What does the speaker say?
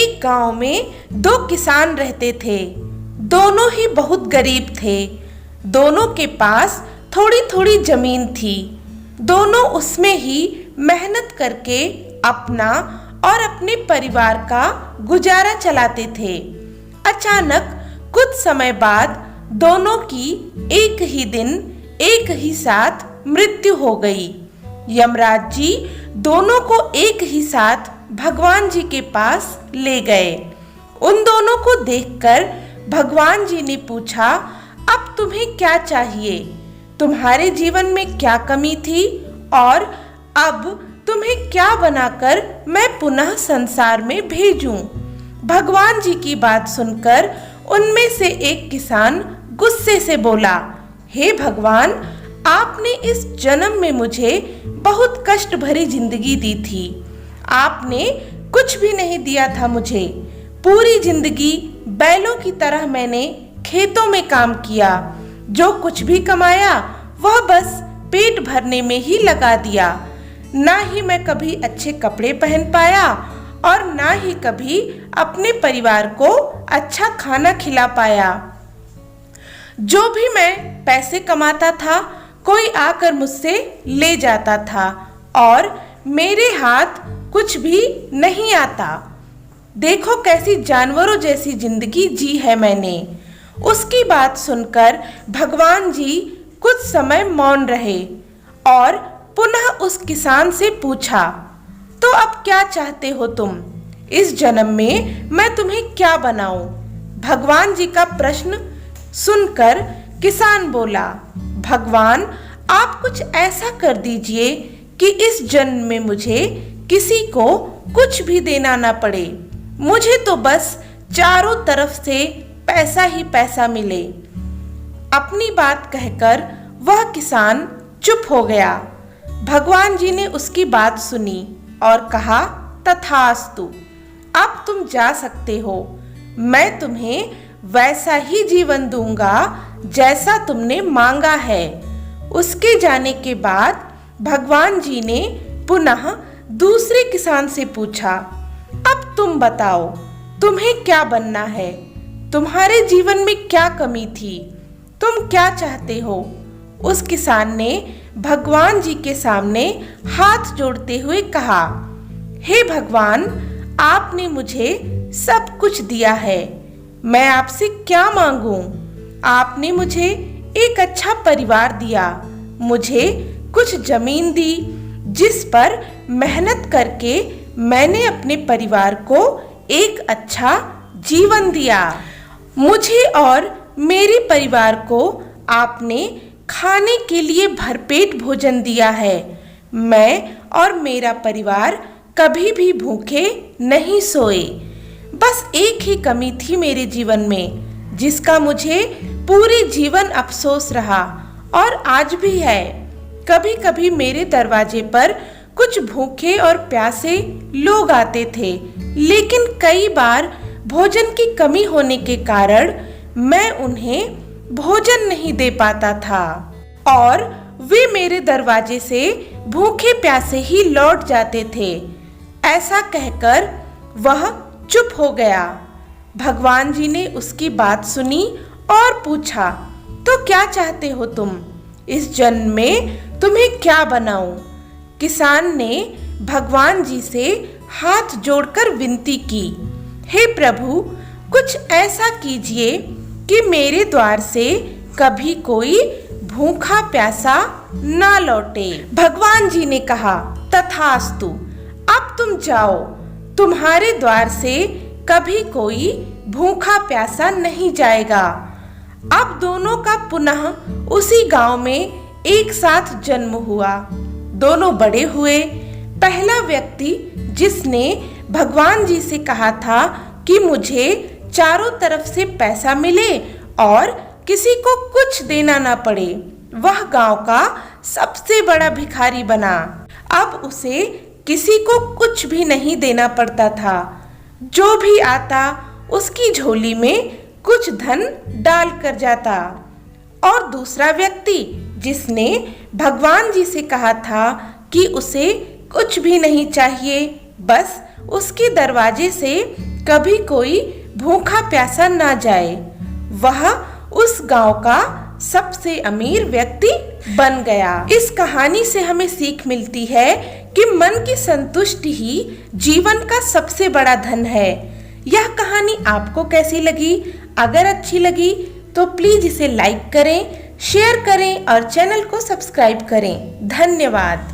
एक गांव में दो किसान रहते थे। दोनों ही बहुत गरीब थे। दोनों के पास थोड़ी थोड़ी जमीन थी। दोनों उसमें ही मेहनत करके अपना और अपने परिवार का गुजारा चलाते थे। अचानक कुछ समय बाद दोनों की एक ही दिन एक ही साथ मृत्यु हो गई। यमराज जी दोनों को एक ही साथ भगवान जी के पास ले गए। उन दोनों को देखकर भगवान जी ने पूछा, अब तुम्हें क्या चाहिए? तुम्हारे जीवन में क्या कमी थी और अब तुम्हें क्या बनाकर मैं पुनः संसार में भेजूं? भगवान जी की बात सुनकर उनमें से एक किसान गुस्से से बोला, हे भगवान, आपने इस जन्म में मुझे बहुत कष्ट भरी जिंदगी दी थी। आपने कुछ भी नहीं दिया था मुझे। पूरी जिंदगी बैलों की तरह मैंने खेतों में काम किया। जो कुछ भी कमाया वह बस पेट भरने में ही लगा दिया। ना ही मैं कभी अच्छे कपड़े पहन पाया और ना ही कभी अपने परिवार को अच्छा खाना खिला पाया। जो भी मैं पैसे कमाता था कोई आकर मुझसे ले जाता था और मेरे हाथ कुछ भी नहीं आता। देखो कैसी जानवरों जैसी जिंदगी जी है मैंने। उसकी बात सुनकर भगवान जी कुछ समय मौन रहे और पुनः उस किसान से पूछा, तो अब क्या चाहते हो तुम? इस जन्म में मैं तुम्हें क्या बनाऊं? भगवान जी का प्रश्न सुनकर किसान बोला, भगवान, आप कुछ ऐसा कर दीजिए कि इस जन्म में मुझे किसी को कुछ भी देना ना पड़े। मुझे तो बस चारों तरफ से पैसा ही पैसा मिले। अपनी बात कहकर वह किसान चुप हो गया। भगवान जी ने उसकी बात सुनी और कहा, तथास्तु, अब तुम जा सकते हो। मैं तुम्हें वैसा ही जीवन दूंगा जैसा तुमने मांगा है। उसके जाने के बाद भगवान जी ने पुनः दूसरे किसान से पूछा, अब तुम बताओ, तुम्हें क्या बनना है? तुम्हारे जीवन में क्या कमी थी? तुम क्या चाहते हो? उस किसान ने भगवान जी के सामने हाथ जोड़ते हुए कहा, हे भगवान, आपने मुझे सब कुछ दिया है। मैं आपसे क्या मांगूं? आपने मुझे एक अच्छा परिवार दिया, मुझे कुछ जमीन दी जिस पर मेहनत करके मैंने अपने परिवार को एक अच्छा जीवन दिया। मुझे और मेरे परिवार को आपने खाने के लिए भरपेट भोजन दिया है। मैं और मेरा परिवार कभी भी भूखे नहीं सोए। बस एक ही कमी थी मेरे जीवन में जिसका मुझे पूरे जीवन अफसोस रहा और आज भी है। कभी कभी मेरे दरवाजे पर कुछ भूखे और प्यासे लोग आते थे, लेकिन कई बार भोजन की कमी होने के कारण मैं उन्हें भोजन नहीं दे पाता था और वे मेरे दरवाजे से भूखे प्यासे ही लौट जाते थे। ऐसा कहकर वह चुप हो गया। भगवान जी ने उसकी बात सुनी और पूछा, तो क्या चाहते हो तुम? इस जन्म में तुम्हें क्या बनाऊं? किसान ने भगवान जी से हाथ जोड़कर विनती की, हे प्रभु, कुछ ऐसा कीजिए कि मेरे द्वार से कभी कोई भूखा प्यासा ना लौटे। भगवान जी ने कहा, तथास्तु, अब तुम जाओ। तुम्हारे द्वार से कभी कोई भूखा प्यासा नहीं जाएगा। अब दोनों का पुनः उसी गांव में एक साथ जन्म हुआ। दोनों बड़े हुए। पहला व्यक्ति जिसने भगवान जी से कहा था कि मुझे चारों तरफ से पैसा मिले और किसी को कुछ देना ना पड़े, वह गांव का सबसे बड़ा भिखारी बना। अब उसे किसी को कुछ भी नहीं देना पड़ता था। जो भी आता उसकी झोली में कुछ धन डाल कर जाता। और दूसरा व्यक्ति जिसने भगवान जी से कहा था कि उसे कुछ भी नहीं चाहिए, बस उसके दरवाजे से कभी कोई भूखा प्यासा ना जाए। वह उस गांव का सबसे अमीर व्यक्ति बन गया। इस कहानी से हमें सीख मिलती है कि मन की संतुष्टि ही जीवन का सबसे बड़ा धन है। यह कहानी आपको कैसी लगी? अगर अच्छी लगी तो प्लीज इसे लाइक करें, शेयर करें और चैनल को सब्सक्राइब करें। धन्यवाद।